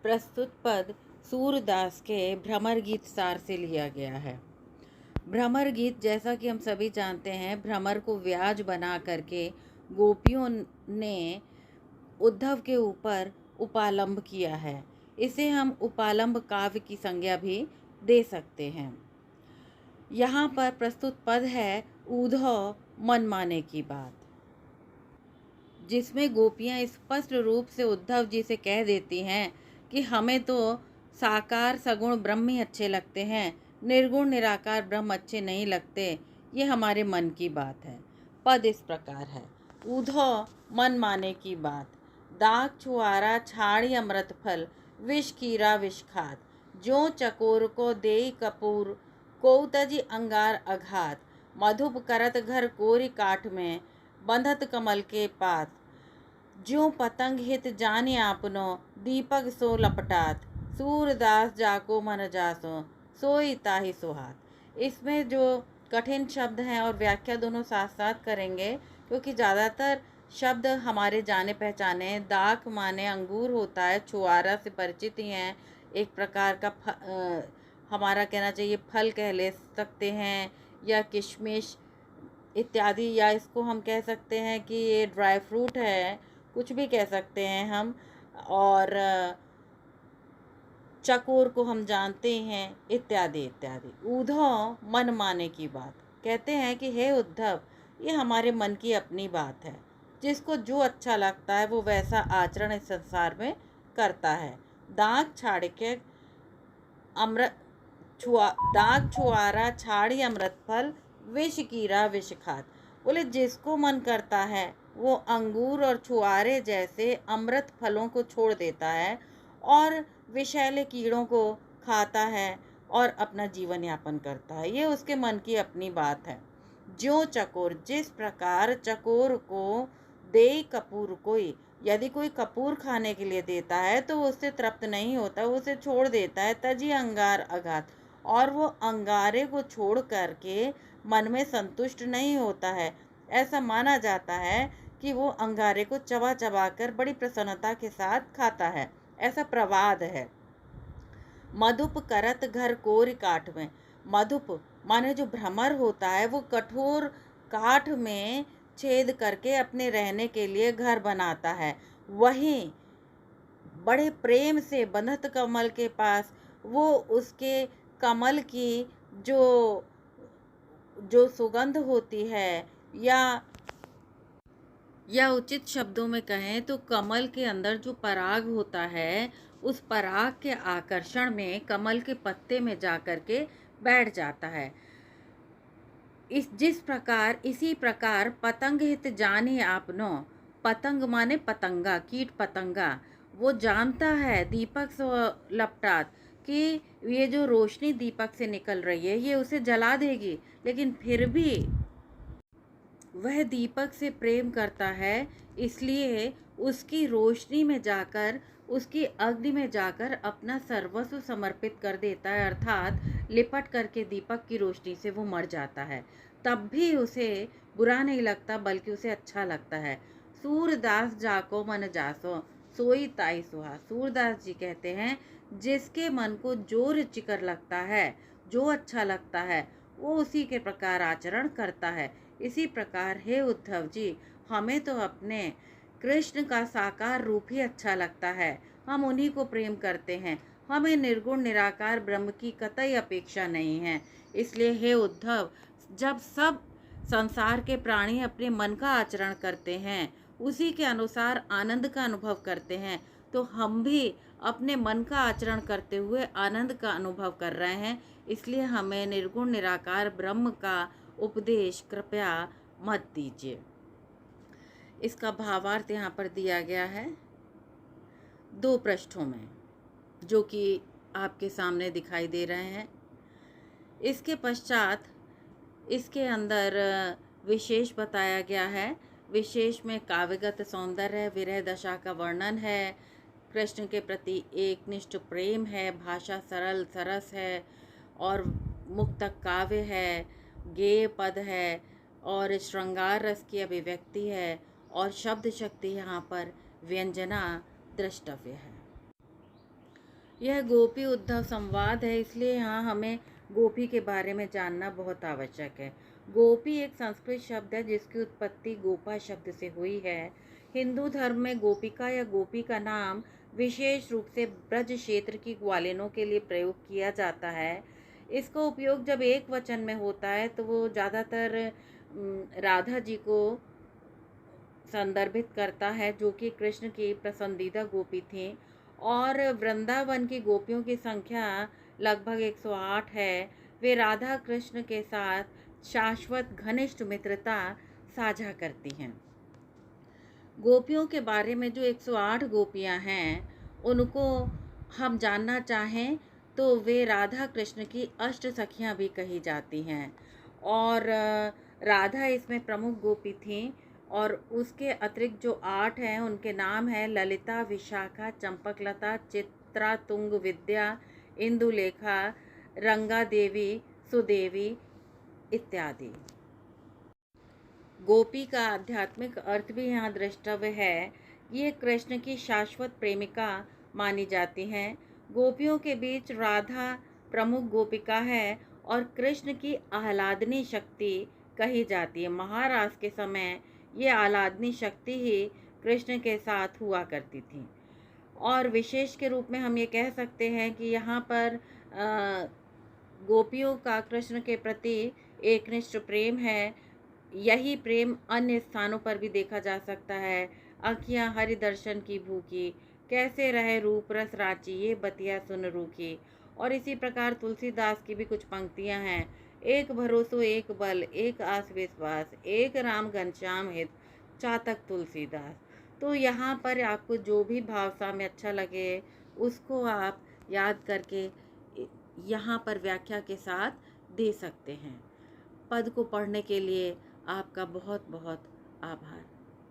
प्रस्तुत पद सूरदास के भ्रमर गीत सार से लिया गया है। भ्रमर गीत, जैसा कि हम सभी जानते हैं, भ्रमर को व्याज बना करके गोपियों ने उद्धव के ऊपर उपालंब किया है। इसे हम उपालंब काव्य की संज्ञा भी दे सकते हैं। यहाँ पर प्रस्तुत पद है उद्धव मन माने की बात, जिसमें गोपियाँ स्पष्ट रूप से उद्धव जी से कह देती हैं कि हमें तो साकार सगुण ब्रह्म ही अच्छे लगते हैं, निर्गुण निराकार ब्रह्म अच्छे नहीं लगते। ये हमारे मन की बात है। पद इस प्रकार है। उद्धव मन माने की बात, दाग छुआरा छाड़ी अमृत फल, विष कीरा विष खात, जो चकोर को देई कपूर, को तजी अंगार अघात, मधुप करत घर कोरी काठ में, बंधत कमल के पात, ज्यों पतंग हित जाने आपनो, दीपक सो लपटात, सूरदास जाको मन जासो, सोई ताहि सुहात। इसमें जो कठिन शब्द हैं और व्याख्या दोनों साथ साथ करेंगे, क्योंकि ज़्यादातर शब्द हमारे जाने पहचाने हैं। दाख माने अंगूर होता है, छुआरा से परिचित ही हैं, एक प्रकार का हमारा कहना चाहिए फल कह ले सकते हैं, या किशमिश इत्यादि, या इसको हम कह सकते हैं कि ये ड्राई फ्रूट है, कुछ भी कह सकते हैं हम। और चकोर को हम जानते हैं, इत्यादि इत्यादि। उद्धव मन माने की बात, कहते हैं कि हे उद्धव, ये हमारे मन की अपनी बात है। जिसको जो अच्छा लगता है वो वैसा आचरण इस संसार में करता है। दाग छाड़ के अमृत दाग छुआरा छाड़ी अमृत फल, विष कीरा विष खात। बोले जिसको मन करता है वो अंगूर और छुआरे जैसे अमृत फलों को छोड़ देता है और विषैले कीड़ों को खाता है और अपना जीवन यापन करता है। ये उसके मन की अपनी बात है। ज्यों चकोर, जिस प्रकार चकोर को दे कपूर कोई, यदि कोई कपूर खाने के लिए देता है तो उससे तृप्त नहीं होता, वो उसे छोड़ देता है। तजी अंगार अघात, और वो अंगारे को छोड़ करके मन में संतुष्ट नहीं होता है। ऐसा माना जाता है कि वो अंगारे को चबा चबा कर बड़ी प्रसन्नता के साथ खाता है, ऐसा प्रवाद है। मधुप करत घर कोर काठ में, मधुप माने जो भ्रमर होता है वो कठोर काठ में छेद करके अपने रहने के लिए घर बनाता है। वहीं बड़े प्रेम से बंधत कमल के पास वो उसके कमल की जो जो सुगंध होती है, या उचित शब्दों में कहें तो कमल के अंदर जो पराग होता है, उस पराग के आकर्षण में कमल के पत्ते में जाकर के बैठ जाता है। इसी प्रकार पतंग हित जाने आपनो, पतंग माने पतंगा, कीट पतंगा, वो जानता है दीपक से लपटात कि ये जो रोशनी दीपक से निकल रही है ये उसे जला देगी, लेकिन फिर भी वह दीपक से प्रेम करता है, इसलिए उसकी रोशनी में जाकर, उसकी अग्नि में जाकर अपना सर्वस्व समर्पित कर देता है, अर्थात लिपट करके दीपक की रोशनी से वो मर जाता है। तब भी उसे बुरा नहीं लगता, बल्कि उसे अच्छा लगता है। सूरदास जाको मन जासो, सोई ताई सुहा। सूरदास जी कहते हैं जिसके मन को जो रुचिकर लगता है, जो अच्छा लगता है, वो उसी के प्रकार आचरण करता है। इसी प्रकार हे उद्धव जी, हमें तो अपने कृष्ण का साकार रूप ही अच्छा लगता है, हम उन्हीं को प्रेम करते हैं, हमें निर्गुण निराकार ब्रह्म की कतई अपेक्षा नहीं है। इसलिए हे उद्धव, जब सब संसार के प्राणी अपने मन का आचरण करते हैं, उसी के अनुसार आनंद का अनुभव करते हैं, तो हम भी अपने मन का आचरण करते हुए आनंद का अनुभव कर रहे हैं। इसलिए हमें निर्गुण निराकार ब्रह्म का उपदेश कृपया मत दीजिए। इसका भावार्थ यहाँ पर दिया गया है 2 पृष्ठों में, जो कि आपके सामने दिखाई दे रहे हैं। इसके पश्चात इसके अंदर विशेष बताया गया है। विशेष में काव्यगत सौंदर्य, विरह दशा का वर्णन है, कृष्ण के प्रति एकनिष्ठ प्रेम है, भाषा सरल सरस है और मुक्तक काव्य है, गेय पद है और श्रृंगार रस की अभिव्यक्ति है, और शब्द शक्ति यहाँ पर व्यंजना द्रष्टव्य है। यह गोपी उद्धव संवाद है, इसलिए यहाँ हमें गोपी के बारे में जानना बहुत आवश्यक है। गोपी एक संस्कृत शब्द है जिसकी उत्पत्ति गोपा शब्द से हुई है। हिंदू धर्म में गोपिका या गोपी का नाम विशेष रूप से ब्रज क्षेत्र की ग्वालिनों के लिए प्रयोग किया जाता है। इसका उपयोग जब एक वचन में होता है तो वो ज़्यादातर राधा जी को संदर्भित करता है, जो कि कृष्ण की पसंदीदा गोपी थी। और वृंदावन की गोपियों की संख्या लगभग 108 है। वे राधा कृष्ण के साथ शाश्वत घनिष्ठ मित्रता साझा करती हैं। गोपियों के बारे में जो 108 गोपियां हैं, उनको हम जानना चाहें तो वे राधा कृष्ण की अष्ट सखियां भी कही जाती हैं। और राधा इसमें प्रमुख गोपी थीं। और उसके अतिरिक्त जो 8 हैं उनके नाम हैं ललिता, विशाखा, चंपकलता, चित्रा, तुंग, विद्या, इंदुलेखा, रंगा देवी, सुदेवी इत्यादि। गोपी का आध्यात्मिक अर्थ भी यहाँ द्रष्टव्य है। ये कृष्ण की शाश्वत प्रेमिका मानी जाती हैं। गोपियों के बीच राधा प्रमुख गोपिका है और कृष्ण की आह्लादनी शक्ति कही जाती है। महारास के समय ये आह्लादनी शक्ति ही कृष्ण के साथ हुआ करती थी। और विशेष के रूप में हम ये कह सकते हैं कि यहाँ पर गोपियों का कृष्ण के प्रति एकनिष्ठ प्रेम है। यही प्रेम अन्य स्थानों पर भी देखा जा सकता है। आँखियाँ हरि दर्शन की भूखी, कैसे रहे रूप रस रांची, ये बतिया सुन रूखी। और इसी प्रकार तुलसीदास की भी कुछ पंक्तियाँ हैं। एक भरोसो एक बल, एक आस विश्वास, एक राम घनश्याम हित, चातक तुलसीदास। तो यहाँ पर आपको जो भी भाषा में अच्छा लगे उसको आप याद करके यहाँ पर व्याख्या के साथ दे सकते हैं। पद को पढ़ने के लिए आपका बहुत बहुत आभार।